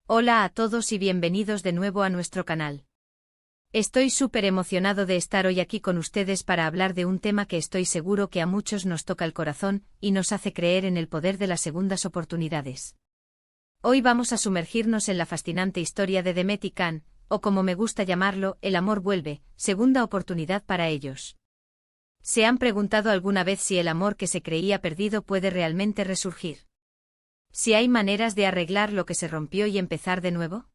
Hola a todos y bienvenidos de nuevo a nuestro canal. Estoy súper emocionado de estar hoy aquí con ustedes para hablar de un tema que estoy seguro que a muchos nos toca el corazón y nos hace creer en el poder de las segundas oportunidades. Hoy vamos a sumergirnos en la fascinante historia de Demet y Can, o como me gusta llamarlo, el amor vuelve, segunda oportunidad para ellos. ¿Se han preguntado alguna vez si el amor que se creía perdido puede realmente resurgir? ¿Si hay maneras de arreglar lo que se rompió y empezar de nuevo?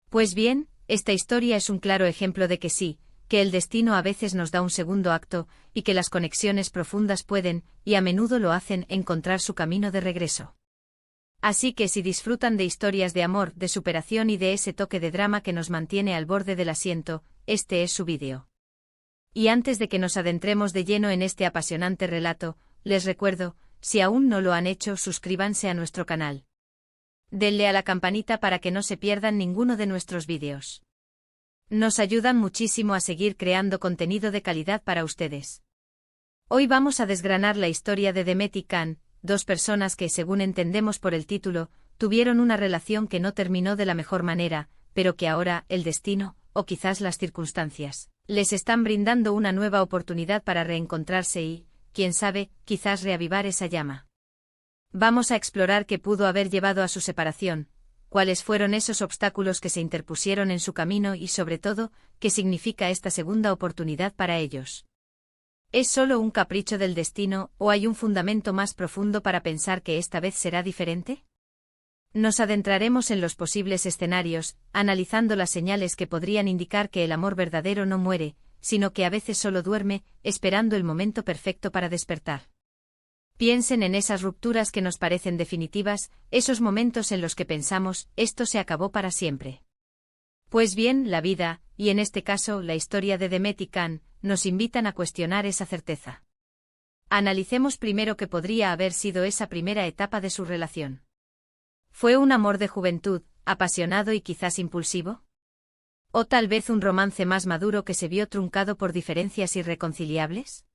Pues bien, esta historia es un claro ejemplo de que sí, que el destino a veces nos da un segundo acto, y que las conexiones profundas pueden, y a menudo lo hacen, encontrar su camino de regreso. Así que si disfrutan de historias de amor, de superación y de ese toque de drama que nos mantiene al borde del asiento, este es su vídeo. Y antes de que nos adentremos de lleno en este apasionante relato, les recuerdo, si aún no lo han hecho, suscríbanse a nuestro canal. Denle a la campanita para que no se pierdan ninguno de nuestros vídeos. Nos ayudan muchísimo a seguir creando contenido de calidad para ustedes. Hoy vamos a desgranar la historia de Demet y Can, dos personas que, según entendemos por el título, tuvieron una relación que no terminó de la mejor manera, pero que ahora, el destino, o quizás las circunstancias, les están brindando una nueva oportunidad para reencontrarse y, quién sabe, quizás reavivar esa llama. Vamos a explorar qué pudo haber llevado a su separación, cuáles fueron esos obstáculos que se interpusieron en su camino y, sobre todo, qué significa esta segunda oportunidad para ellos. ¿Es solo un capricho del destino o hay un fundamento más profundo para pensar que esta vez será diferente? Nos adentraremos en los posibles escenarios, analizando las señales que podrían indicar que el amor verdadero no muere, sino que a veces solo duerme, esperando el momento perfecto para despertar. Piensen en esas rupturas que nos parecen definitivas, esos momentos en los que pensamos, esto se acabó para siempre. Pues bien, la vida, y en este caso la historia de Demet y Can, nos invitan a cuestionar esa certeza. Analicemos primero qué podría haber sido esa primera etapa de su relación. ¿Fue un amor de juventud, apasionado y quizás impulsivo? ¿O tal vez un romance más maduro que se vio truncado por diferencias irreconciliables?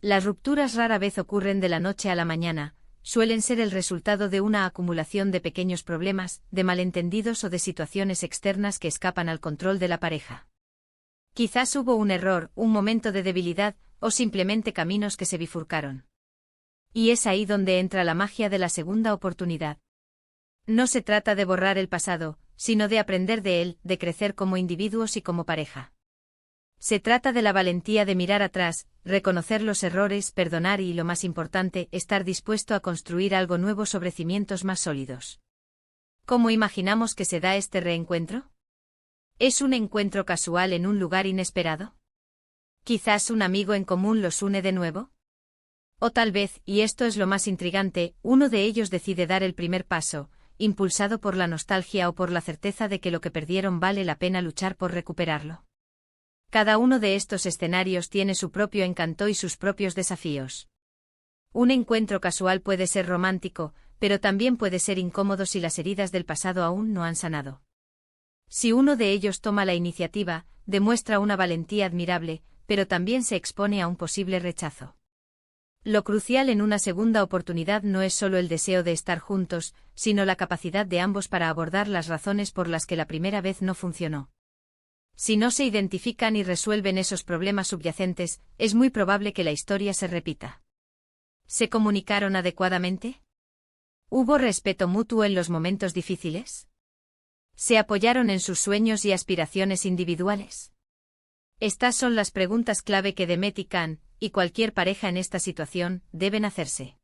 Las rupturas rara vez ocurren de la noche a la mañana, suelen ser el resultado de una acumulación de pequeños problemas, de malentendidos o de situaciones externas que escapan al control de la pareja. Quizás hubo un error, un momento de debilidad, o simplemente caminos que se bifurcaron. Y es ahí donde entra la magia de la segunda oportunidad. No se trata de borrar el pasado, sino de aprender de él, de crecer como individuos y como pareja. Se trata de la valentía de mirar atrás, reconocer los errores, perdonar y, lo más importante, estar dispuesto a construir algo nuevo sobre cimientos más sólidos. ¿Cómo imaginamos que se da este reencuentro? ¿Es un encuentro casual en un lugar inesperado? ¿Quizás un amigo en común los une de nuevo? O tal vez, y esto es lo más intrigante, uno de ellos decide dar el primer paso, impulsado por la nostalgia o por la certeza de que lo que perdieron vale la pena luchar por recuperarlo. Cada uno de estos escenarios tiene su propio encanto y sus propios desafíos. Un encuentro casual puede ser romántico, pero también puede ser incómodo si las heridas del pasado aún no han sanado. Si uno de ellos toma la iniciativa, demuestra una valentía admirable, pero también se expone a un posible rechazo. Lo crucial en una segunda oportunidad no es solo el deseo de estar juntos, sino la capacidad de ambos para abordar las razones por las que la primera vez no funcionó. Si no se identifican y resuelven esos problemas subyacentes, es muy probable que la historia se repita. ¿Se comunicaron adecuadamente? ¿Hubo respeto mutuo en los momentos difíciles? ¿Se apoyaron en sus sueños y aspiraciones individuales? Estas son las preguntas clave que Demet y Can, y cualquier pareja en esta situación, deben hacerse.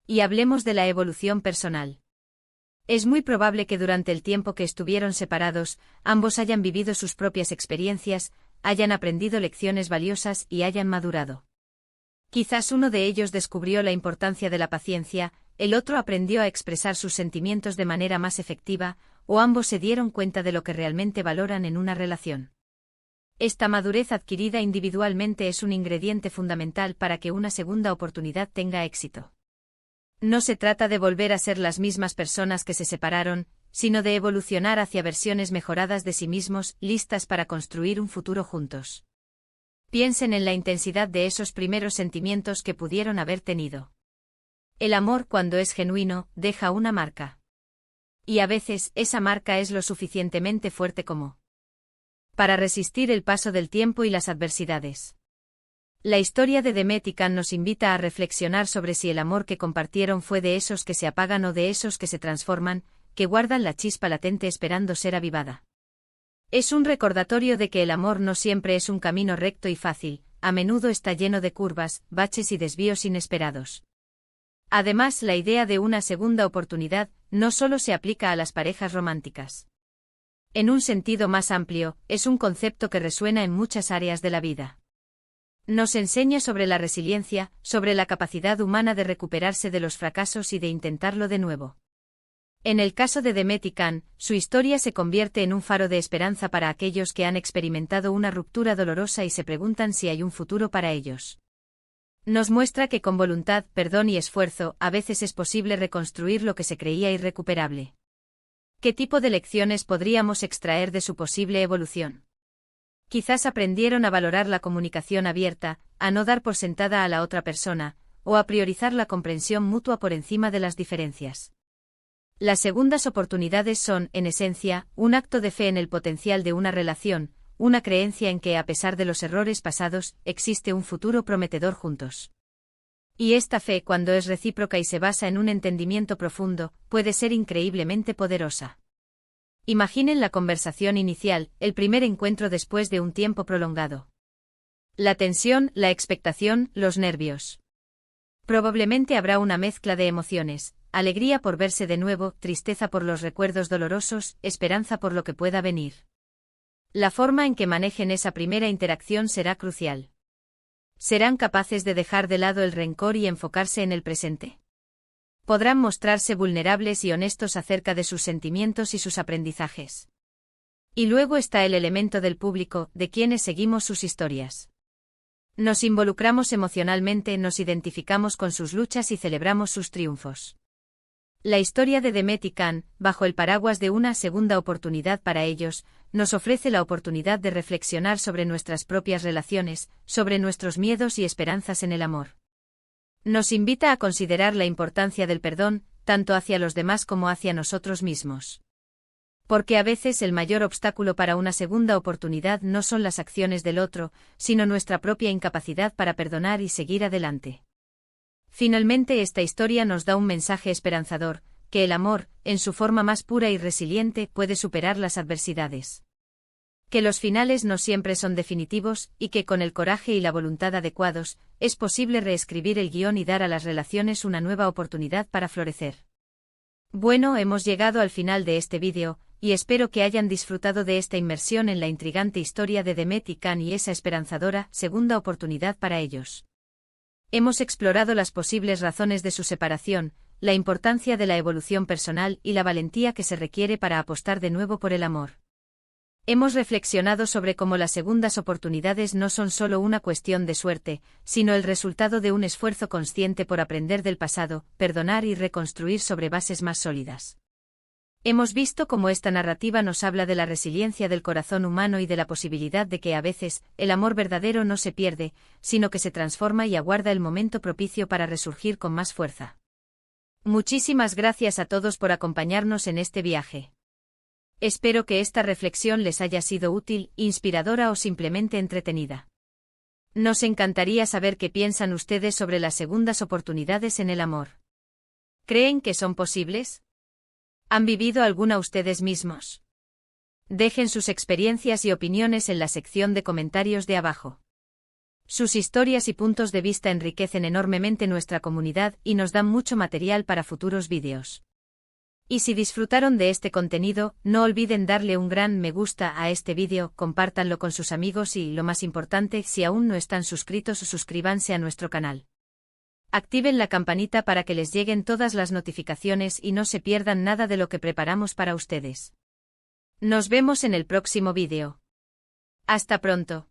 Y hablemos de la evolución personal. Es muy probable que durante el tiempo que estuvieron separados, ambos hayan vivido sus propias experiencias, hayan aprendido lecciones valiosas y hayan madurado. Quizás uno de ellos descubrió la importancia de la paciencia, el otro aprendió a expresar sus sentimientos de manera más efectiva, o ambos se dieron cuenta de lo que realmente valoran en una relación. Esta madurez adquirida individualmente es un ingrediente fundamental para que una segunda oportunidad tenga éxito. No se trata de volver a ser las mismas personas que se separaron, sino de evolucionar hacia versiones mejoradas de sí mismos, listas para construir un futuro juntos. Piensen en la intensidad de esos primeros sentimientos que pudieron haber tenido. El amor, cuando es genuino, deja una marca. Y a veces, esa marca es lo suficientemente fuerte como para resistir el paso del tiempo y las adversidades. La historia de Demet y Can nos invita a reflexionar sobre si el amor que compartieron fue de esos que se apagan o de esos que se transforman, que guardan la chispa latente esperando ser avivada. Es un recordatorio de que el amor no siempre es un camino recto y fácil, a menudo está lleno de curvas, baches y desvíos inesperados. Además, la idea de una segunda oportunidad no solo se aplica a las parejas románticas. En un sentido más amplio, es un concepto que resuena en muchas áreas de la vida. Nos enseña sobre la resiliencia, sobre la capacidad humana de recuperarse de los fracasos y de intentarlo de nuevo. En el caso de Demet y Can, su historia se convierte en un faro de esperanza para aquellos que han experimentado una ruptura dolorosa y se preguntan si hay un futuro para ellos. Nos muestra que con voluntad, perdón y esfuerzo, a veces es posible reconstruir lo que se creía irrecuperable. ¿Qué tipo de lecciones podríamos extraer de su posible evolución? Quizás aprendieron a valorar la comunicación abierta, a no dar por sentada a la otra persona, o a priorizar la comprensión mutua por encima de las diferencias. Las segundas oportunidades son, en esencia, un acto de fe en el potencial de una relación, una creencia en que, a pesar de los errores pasados, existe un futuro prometedor juntos. Y esta fe, cuando es recíproca y se basa en un entendimiento profundo, puede ser increíblemente poderosa. Imaginen la conversación inicial, el primer encuentro después de un tiempo prolongado. La tensión, la expectación, los nervios. Probablemente habrá una mezcla de emociones, alegría por verse de nuevo, tristeza por los recuerdos dolorosos, esperanza por lo que pueda venir. La forma en que manejen esa primera interacción será crucial. ¿Serán capaces de dejar de lado el rencor y enfocarse en el presente? Podrán mostrarse vulnerables y honestos acerca de sus sentimientos y sus aprendizajes. Y luego está el elemento del público, de quienes seguimos sus historias. Nos involucramos emocionalmente, nos identificamos con sus luchas y celebramos sus triunfos. La historia de Demet y Can, bajo el paraguas de una segunda oportunidad para ellos, nos ofrece la oportunidad de reflexionar sobre nuestras propias relaciones, sobre nuestros miedos y esperanzas en el amor. Nos invita a considerar la importancia del perdón, tanto hacia los demás como hacia nosotros mismos. Porque a veces el mayor obstáculo para una segunda oportunidad no son las acciones del otro, sino nuestra propia incapacidad para perdonar y seguir adelante. Finalmente, esta historia nos da un mensaje esperanzador, que el amor, en su forma más pura y resiliente, puede superar las adversidades. Que los finales no siempre son definitivos, y que con el coraje y la voluntad adecuados, es posible reescribir el guión y dar a las relaciones una nueva oportunidad para florecer. Bueno, hemos llegado al final de este vídeo, y espero que hayan disfrutado de esta inmersión en la intrigante historia de Demet y Can y esa esperanzadora segunda oportunidad para ellos. Hemos explorado las posibles razones de su separación, la importancia de la evolución personal y la valentía que se requiere para apostar de nuevo por el amor. Hemos reflexionado sobre cómo las segundas oportunidades no son solo una cuestión de suerte, sino el resultado de un esfuerzo consciente por aprender del pasado, perdonar y reconstruir sobre bases más sólidas. Hemos visto cómo esta narrativa nos habla de la resiliencia del corazón humano y de la posibilidad de que a veces, el amor verdadero no se pierde, sino que se transforma y aguarda el momento propicio para resurgir con más fuerza. Muchísimas gracias a todos por acompañarnos en este viaje. Espero que esta reflexión les haya sido útil, inspiradora o simplemente entretenida. Nos encantaría saber qué piensan ustedes sobre las segundas oportunidades en el amor. ¿Creen que son posibles? ¿Han vivido alguna ustedes mismos? Dejen sus experiencias y opiniones en la sección de comentarios de abajo. Sus historias y puntos de vista enriquecen enormemente nuestra comunidad y nos dan mucho material para futuros vídeos. Y si disfrutaron de este contenido, no olviden darle un gran me gusta a este vídeo, compártanlo con sus amigos y, lo más importante, si aún no están suscritos, suscríbanse a nuestro canal. Activen la campanita para que les lleguen todas las notificaciones y no se pierdan nada de lo que preparamos para ustedes. Nos vemos en el próximo vídeo. Hasta pronto.